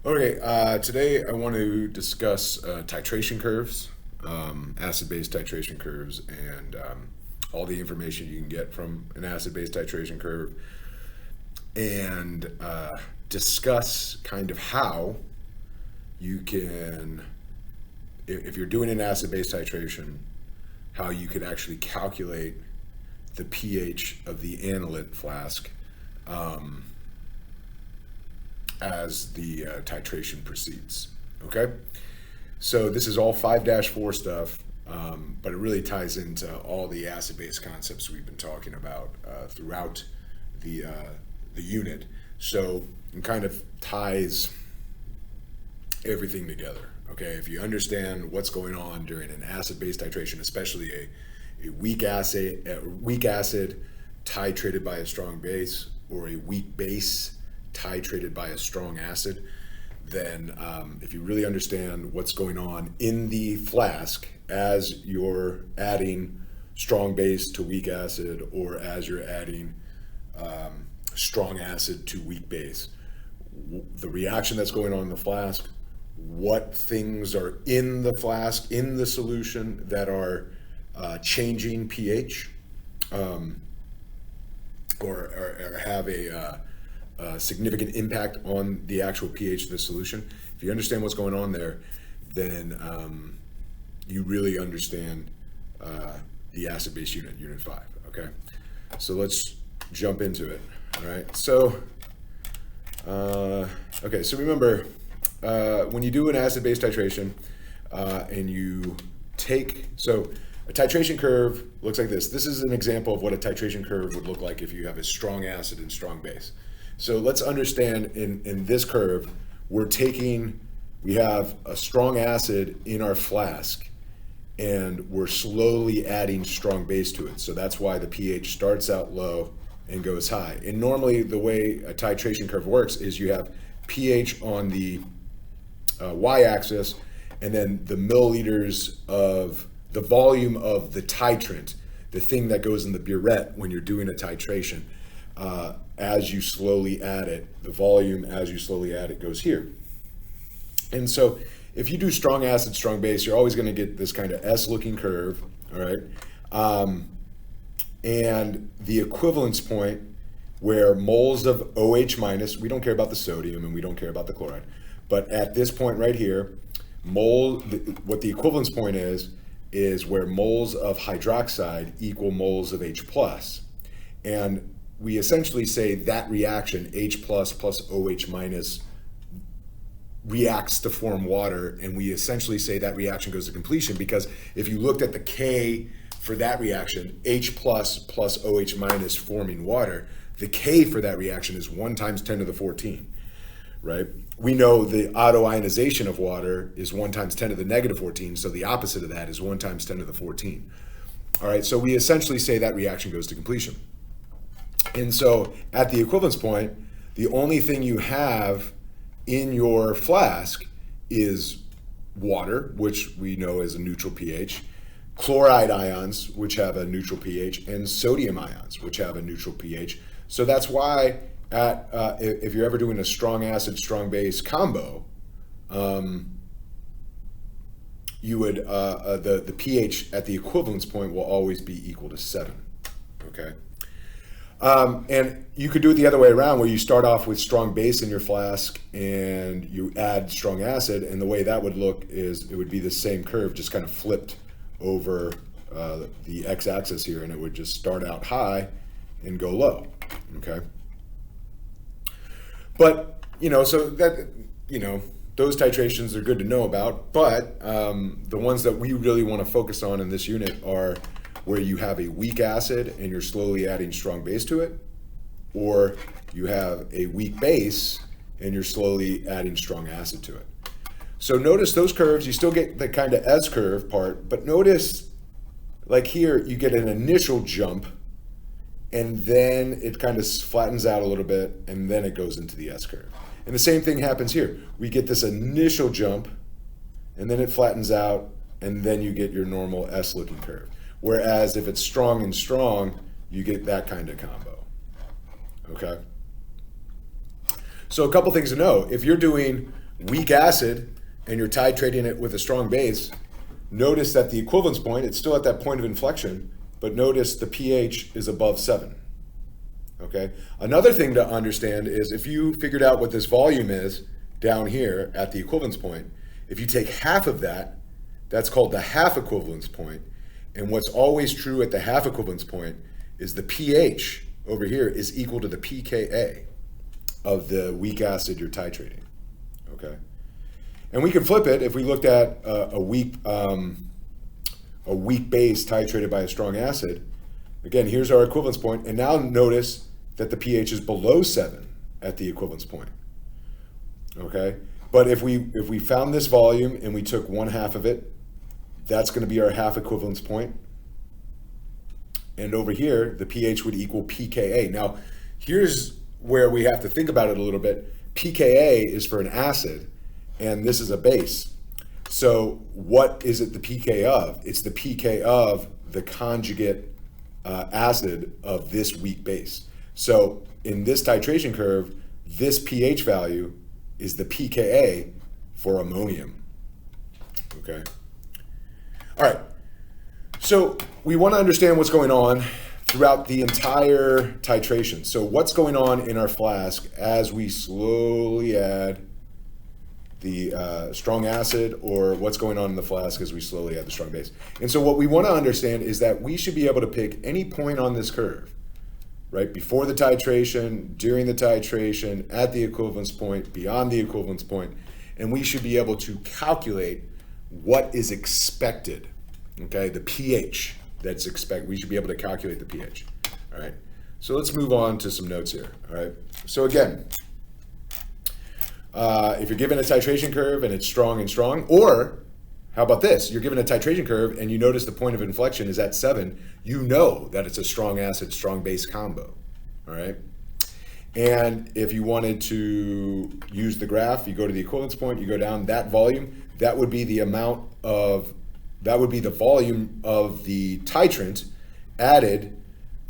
Okay, today I want to discuss titration curves, acid-base titration curves, and all the information you can get from an acid-base titration curve, and discuss kind of how you can, if you're doing an acid-base titration, how you could actually calculate the pH of the analyte flask as the titration proceeds. Okay? So this is all 5-4 stuff, but it really ties into all the acid-base concepts we've been talking about throughout the unit. So it kind of ties everything together. Okay, if you understand what's going on during an acid-base titration, especially a weak acid titrated by a strong base, or a weak base titrated by a strong acid, then if you really understand what's going on in the flask as you're adding strong base to weak acid, or as you're adding strong acid to weak base, the reaction that's going on in the flask, what things are in the flask, in the solution, that are changing pH, or have a significant impact on the actual pH of the solution. If you understand what's going on there, then you really understand the acid-base unit, Unit 5, okay? So let's jump into it, all right? So, okay, so remember, when you do an acid-base titration and you take, so a titration curve looks like this. This is an example of what a titration curve would look like if you have a strong acid and strong base. So let's understand in this curve, we have a strong acid in our flask and we're slowly adding strong base to it. So that's why the pH starts out low and goes high. And normally the way a titration curve works is you have pH on the y-axis, and then the milliliters of the volume of the titrant, the thing that goes in the burette when you're doing a titration. As you slowly add it, the volume as you slowly add it goes here. And so if you do strong acid, strong base, you're always going to get this kind of S-looking curve, all right? And the equivalence point where moles of OH minus, we don't care about the sodium and we don't care about the chloride, but at this point right here, what the equivalence point is where moles of hydroxide equal moles of H plus. And we essentially say that reaction, H plus OH minus, reacts to form water, and we essentially say that reaction goes to completion, because if you looked at the K for that reaction, H plus OH minus forming water, the K for that reaction is 1 times 10 to the 14, right? We know the autoionization of water is 1 times 10 to the negative 14, so the opposite of that is 1 times 10 to the 14. All right, so we essentially say that reaction goes to completion. And so at the equivalence point, the only thing you have in your flask is water, which we know is a neutral pH, chloride ions, which have a neutral pH, and sodium ions, which have a neutral pH. So that's why if you're ever doing a strong acid, strong base combo, you would the pH at the equivalence point will always be equal to 7. Okay. And you could do it the other way around, where you start off with strong base in your flask and you add strong acid, and the way that would look is it would be the same curve, just kind of flipped over the x-axis here, and it would just start out high and go low. Okay. But, so that, those titrations are good to know about, but the ones that we really want to focus on in this unit are where you have a weak acid and you're slowly adding strong base to it, or you have a weak base and you're slowly adding strong acid to it. So notice those curves, you still get the kind of S curve part, but notice like here, you get an initial jump and then it kind of flattens out a little bit and then it goes into the S curve. And the same thing happens here. We get this initial jump and then it flattens out and then you get your normal S-looking curve. Whereas if it's strong and strong, you get that kind of combo, okay? So a couple things to know. If you're doing weak acid and you're titrating it with a strong base, notice that the equivalence point, it's still at that point of inflection, but notice the pH is above 7. Okay. Another thing to understand is if you figured out what this volume is down here at the equivalence point, if you take half of that, that's called the half equivalence point. And what's always true at the half equivalence point is the pH over here is equal to the pKa of the weak acid you're titrating. Okay. And we can flip it if we looked at a weak base titrated by a strong acid. Again, here's our equivalence point, and now notice that the pH is below 7 at the equivalence point. Okay, but if we found this volume and we took 1/2 of it, that's going to be our half equivalence point. And over here, the pH would equal pKa. Now, here's where we have to think about it a little bit. pKa is for an acid, and this is a base. So what is it the pK of? It's the pK of the conjugate acid of this weak base. So in this titration curve, this pH value is the pKa for ammonium. Okay. All right. So we want to understand what's going on throughout the entire titration. So what's going on in our flask as we slowly add the strong acid, or what's going on in the flask as we slowly add the strong base. And so what we want to understand is that we should be able to pick any point on this curve, right? Before the titration, during the titration, at the equivalence point, beyond the equivalence point, and we should be able to calculate what is expected, okay? The pH that's expected. We should be able to calculate the pH, all right? So let's move on to some notes here, all right? So again, if you're given a titration curve and it's strong and strong, or how about this? You're given a titration curve and you notice the point of inflection is at 7, you know that it's a strong acid, strong base combo, all right? And if you wanted to use the graph, you go to the equivalence point, you go down that volume, that would be the amount of, that would be the volume of the titrant added,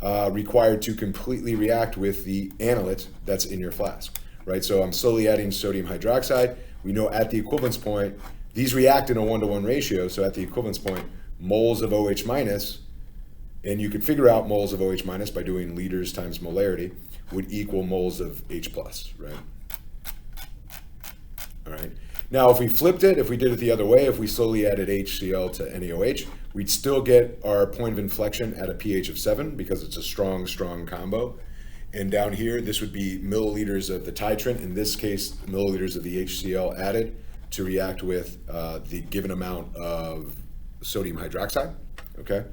required to completely react with the analyte that's in your flask. Right, so I'm slowly adding sodium hydroxide. We know at the equivalence point, these react in a 1-to-1 ratio. So at the equivalence point, moles of OH minus, and you could figure out moles of OH minus by doing liters times molarity, would equal moles of H plus, right? All right. Now, if we flipped it, if we did it the other way, if we slowly added HCl to NaOH, we'd still get our point of inflection at a pH of 7 because it's a strong, strong combo. And down here, this would be milliliters of the titrant, in this case, milliliters of the HCl added to react with the given amount of sodium hydroxide, okay?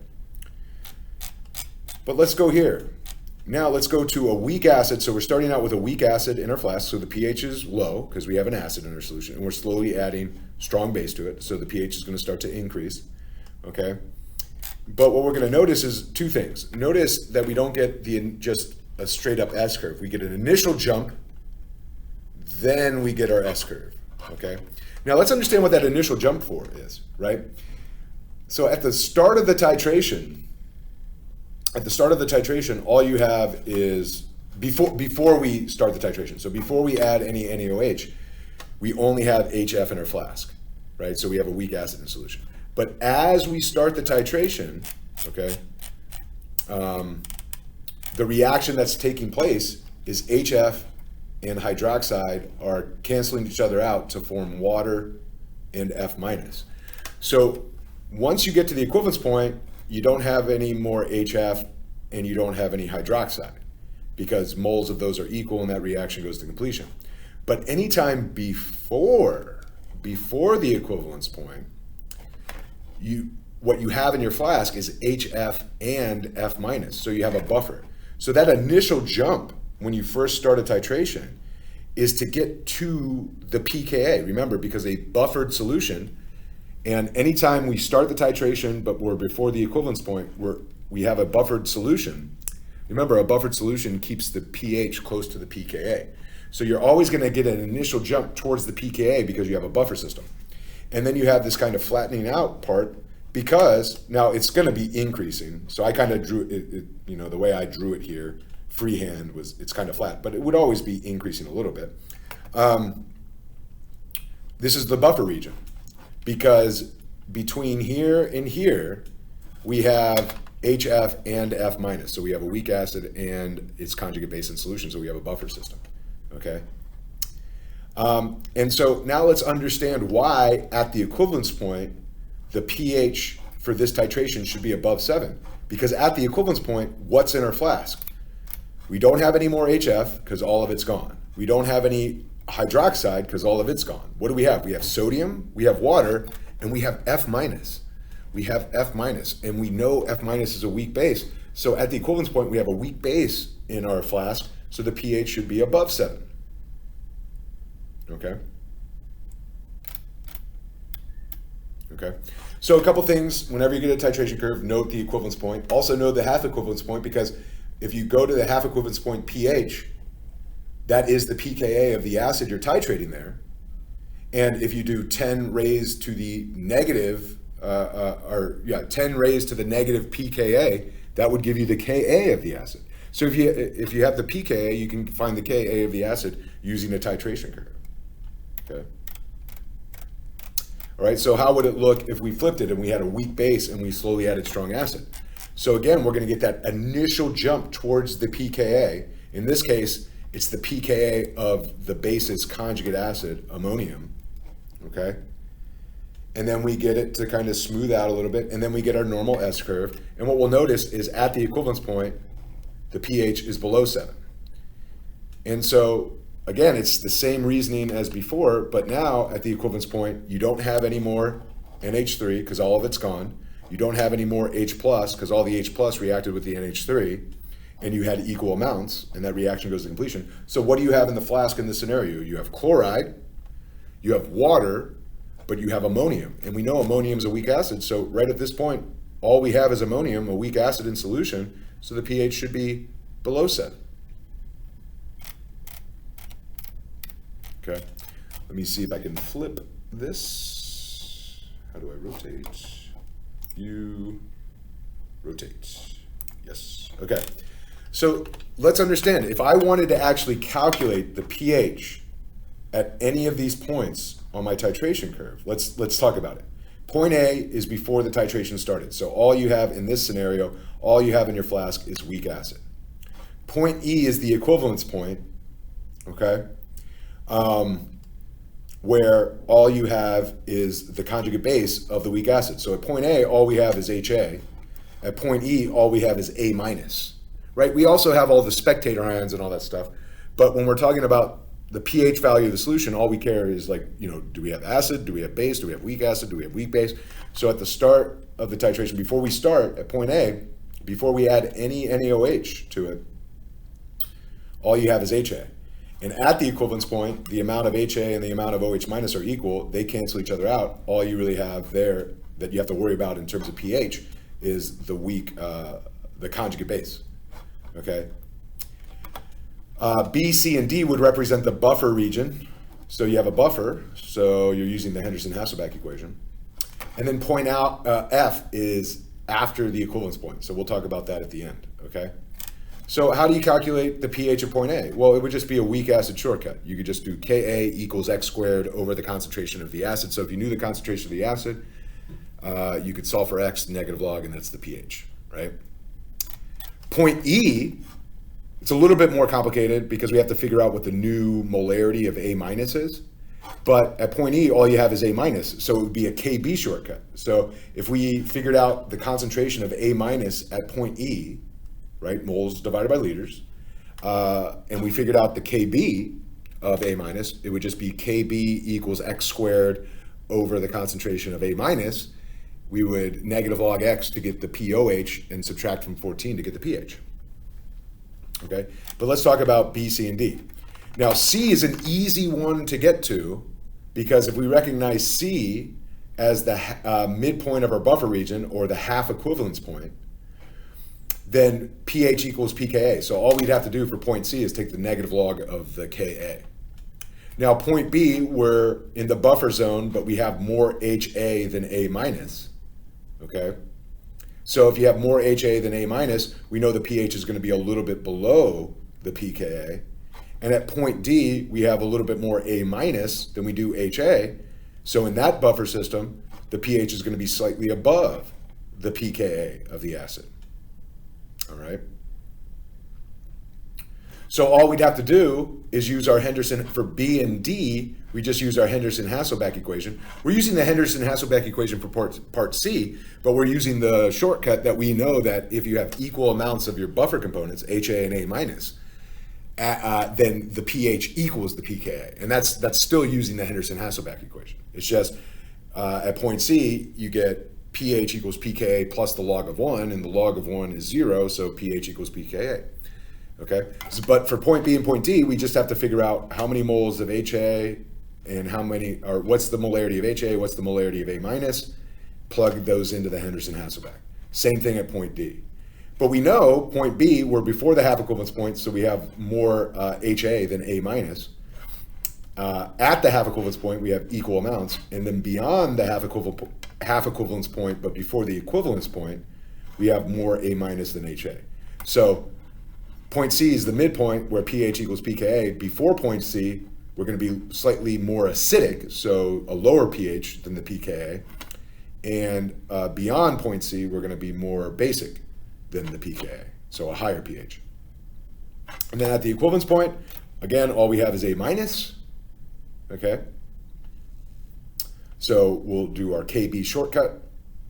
But let's go here. Now let's go to a weak acid. So we're starting out with a weak acid in our flask, so the pH is low because we have an acid in our solution, and we're slowly adding strong base to it, so the pH is going to start to increase, okay? But what we're going to notice is two things. Notice that we don't get just a straight up S curve. We get an initial jump, then we get our S curve, okay? Now let's understand what that initial jump for is, right? So at the start of the titration, all you have is, before we start the titration, so before we add any NaOH, we only have HF in our flask, right? So we have a weak acid in solution. But as we start the titration, okay, the reaction that's taking place is HF and hydroxide are canceling each other out to form water and F minus. So once you get to the equivalence point, you don't have any more HF and you don't have any hydroxide because moles of those are equal and that reaction goes to completion. But anytime before the equivalence point, what you have in your flask is HF and F minus, so you have a buffer. So that initial jump when you first start a titration is to get to the pKa. Remember, because a buffered solution, and anytime we start the titration but we're before the equivalence point, we have a buffered solution. Remember, a buffered solution keeps the pH close to the pKa. So you're always going to get an initial jump towards the pKa because you have a buffer system. And then you have this kind of flattening out part, because now it's going to be increasing. So I kind of drew it, the way I drew it here, freehand, it's kind of flat, but it would always be increasing a little bit. this is the buffer region, because between here and here, we have HF and F minus. So we have a weak acid and its conjugate base in solution, so we have a buffer system, okay? And so now let's understand why at the equivalence point, the pH for this titration should be above 7. Because at the equivalence point, what's in our flask? We don't have any more HF because all of it's gone. We don't have any hydroxide because all of it's gone. What do we have? We have sodium, we have water, and we have F minus. We have F minus, and we know F minus is a weak base. So at the equivalence point, we have a weak base in our flask, so the pH should be above 7. Okay? Okay. So a couple things, whenever you get a titration curve, note the equivalence point. Also know the half equivalence point, because if you go to the half equivalence point pH, that is the pKa of the acid you're titrating there. And if you do 10 raised to the negative, 10 raised to the negative pKa, that would give you the Ka of the acid. So if you have the pKa, you can find the Ka of the acid using a titration curve. Okay. All right, so how would it look if we flipped it and we had a weak base and we slowly added strong acid? So again, we're going to get that initial jump towards the pKa. In this case, it's the pKa of the base's conjugate acid, ammonium, okay? And then we get it to kind of smooth out a little bit, and then we get our normal S curve. And what we'll notice is at the equivalence point, the pH is below 7. And so again, it's the same reasoning as before, but now at the equivalence point, you don't have any more NH3 because all of it's gone. You don't have any more H plus because all the H plus reacted with the NH3, and you had equal amounts, and that reaction goes to completion. So what do you have in the flask in this scenario? You have chloride, you have water, but you have ammonium. And we know ammonium is a weak acid, so right at this point, all we have is ammonium, a weak acid in solution, so the pH should be below 7. Okay, let me see if I can flip this. How do I rotate? You rotate. Yes, okay. So let's understand, if I wanted to actually calculate the pH at any of these points on my titration curve, let's talk about it. Point A is before the titration started. So all you have in this scenario, all you have in your flask is weak acid. Point E is the equivalence point, okay? Where all you have is the conjugate base of the weak acid. So at point A, all we have is HA. At point E, all we have is A minus, right? We also have all the spectator ions and all that stuff. But when we're talking about the pH value of the solution, all we care is like, do we have acid? Do we have base? Do we have weak acid? Do we have weak base? So at the start of the titration, before we start at point A, before we add any NaOH to it, all you have is HA. And at the equivalence point, the amount of HA and the amount of OH minus are equal. They cancel each other out. All you really have there that you have to worry about in terms of pH is the weak, the conjugate base, okay? B, C, and D would represent the buffer region. So you have a buffer, so you're using the Henderson-Hasselbalch equation. And then point out F is after the equivalence point. So we'll talk about that at the end, okay? So how do you calculate the pH of point A? Well, it would just be a weak acid shortcut. You could just do Ka equals X squared over the concentration of the acid. So if you knew the concentration of the acid, you could solve for X, negative log, and that's the pH, right? Point E, it's a little bit more complicated because we have to figure out what the new molarity of A minus is. But at point E, all you have is A minus, so it would be a Kb shortcut. So if we figured out the concentration of A minus at point E, right, moles divided by liters, and we figured out the Kb of A minus, it would just be Kb equals X squared over the concentration of A minus. We would negative log X to get the POH and subtract from 14 to get the pH. Okay, but let's talk about B, C, and D. Now C is an easy one to get to because if we recognize C as the midpoint of our buffer region or the half equivalence point, then pH equals pKa. So all we'd have to do for point C is take the negative log of the Ka. Now point B, we're in the buffer zone, but we have more HA than A minus, okay? So if you have more HA than A minus, we know the pH is going to be a little bit below the pKa. And at point D, we have a little bit more A minus than we do HA. So in that buffer system, the pH is going to be slightly above the pKa of the acid. All right. So all we'd have to do is use our Henderson for B and D. We just use our Henderson-Hasselbalch equation. We're using the Henderson-Hasselbalch equation for part C, but we're using the shortcut that we know that if you have equal amounts of your buffer components, HA and A minus, then the pH equals the pKa. And that's still using the Henderson-Hasselbalch equation. It's just at point C, you get pH equals pKa plus the log of 1, and the log of 1 is 0, so pH equals pKa. Okay, but for point B and point D, we just have to figure out how many moles of HA and or what's the molarity of HA, what's the molarity of A minus, plug those into the Henderson-Hasselbalch. Same thing at point D. But we know point B, we're before the half equivalence point, so we have more HA than A minus. At the half equivalence point, we have equal amounts, and then beyond the half equivalence point, but before the equivalence point, we have more A minus than HA. So point C is the midpoint where pH equals pKa. Before point C, we're going to be slightly more acidic, so a lower pH than the pKa. And beyond point C, we're going to be more basic than the pKa, so a higher pH. And then at the equivalence point, again, all we have is A minus, okay? So we'll do our KB shortcut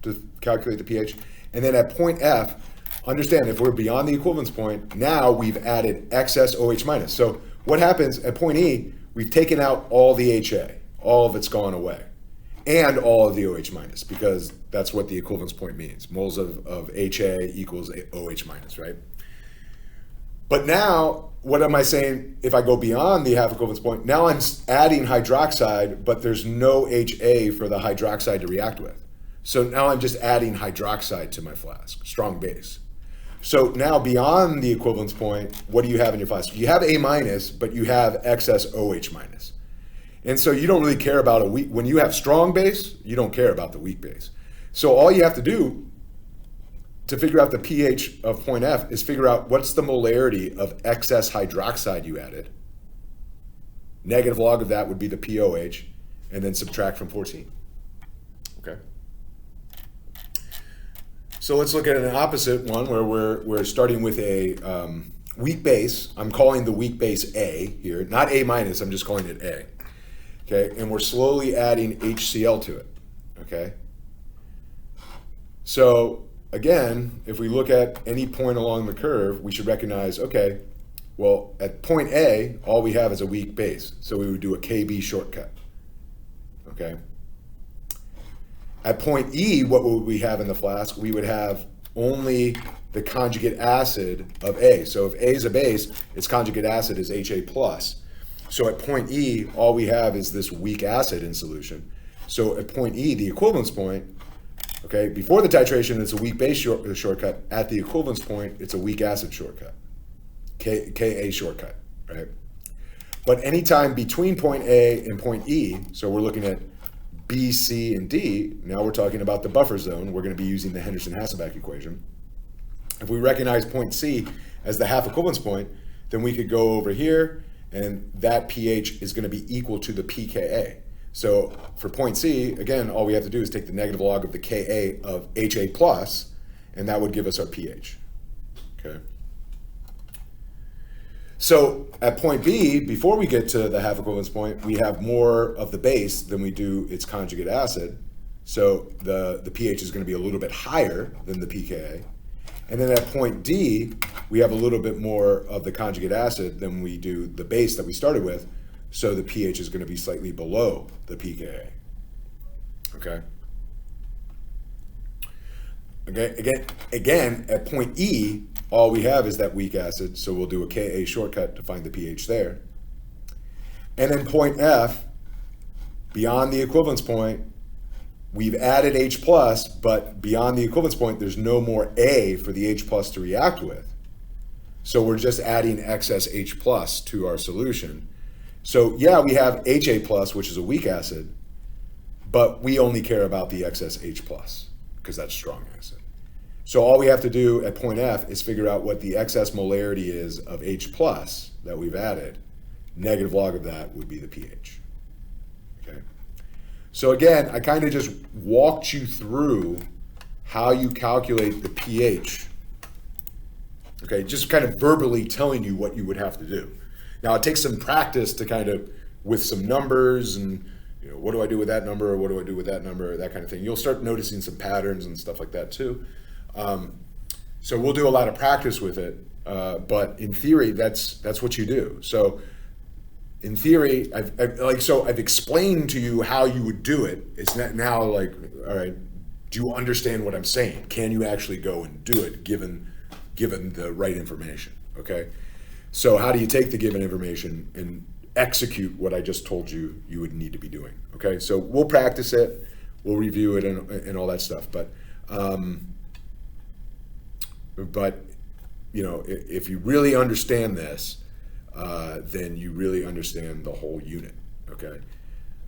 to calculate the pH. And then at point F, understand, if we're beyond the equivalence point, now we've added excess OH minus. So what happens at point E, we've taken out all the HA, all of it's gone away, and all of the OH minus, because that's what the equivalence point means. Moles of HA equals OH minus, right? But now, what am I saying if I go beyond the half equivalence point? Now I'm adding hydroxide, but there's no HA for the hydroxide to react with. So now I'm just adding hydroxide to my flask, strong base. So now beyond the equivalence point, what do you have in your flask? You have A minus, but you have excess OH minus. And so you don't really care about a weak, when you have strong base, you don't care about the weak base. So all you have to do to figure out the pH of point F is figure out what's the molarity of excess hydroxide you added. Negative log of that would be the POH, and then subtract from 14. Okay. So let's look at an opposite one where we're starting with a weak base. I'm calling the weak base A here, not A minus, I'm just calling it A. Okay, and we're slowly adding HCl to it, okay? So again, if we look at any point along the curve, we should recognize, okay, well, at point A, all we have is a weak base. So we would do a KB shortcut, okay? At point E, what would we have in the flask? We would have only the conjugate acid of A. So if A is a base, its conjugate acid is HA plus. So at point E, all we have is this weak acid in solution. So at point E, the equivalence point, okay, before the titration, it's a weak base shortcut. At the equivalence point, it's a weak acid shortcut, Ka shortcut, right? But anytime between point A and point E, so we're looking at B, C, and D, now we're talking about the buffer zone. We're going to be using the Henderson-Hasselbalch equation. If we recognize point C as the half equivalence point, then we could go over here, and that pH is going to be equal to the pKa. So for point C, again, all we have to do is take the negative log of the Ka of HA plus, and that would give us our pH, okay? So at point B, before we get to the half equivalence point, we have more of the base than we do its conjugate acid. So the pH is going to be a little bit higher than the pKa. And then at point D, we have a little bit more of the conjugate acid than we do the base that we started with. So the pH is going to be slightly below the pKa. Okay? Again, at point E, all we have is that weak acid, so we'll do a Ka shortcut to find the pH there. And then point F, beyond the equivalence point, we've added H plus, but beyond the equivalence point, there's no more A for the H plus to react with. So we're just adding excess H plus to our solution. So yeah, we have HA plus, which is a weak acid, but we only care about the excess H plus because that's strong acid. So all we have to do at point F is figure out what the excess molarity is of H plus that we've added. Negative log of that would be the pH. Okay. So again, I kind of just walked you through how you calculate the pH. Okay, just kind of verbally telling you what you would have to do. Now it takes some practice to kind of, with some numbers and, you know, what do I do with that number, or what do I do with that number, that kind of thing. You'll start noticing some patterns and stuff like that too. So we'll do a lot of practice with it, but in theory, that's what you do. So in theory, I've explained to you how you would do it. It's not now like, all right, do you understand what I'm saying? Can you actually go and do it given the right information? Okay. So how do you take the given information and execute what I just told you you would need to be doing? Okay. So we'll practice it, we'll review it and all that stuff. But you know, if you really understand this, then you really understand the whole unit, okay?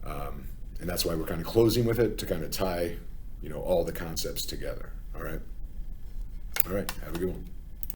And that's why we're kind of closing with it, to kind of tie, you know, all the concepts together, all right? All right, have a good one.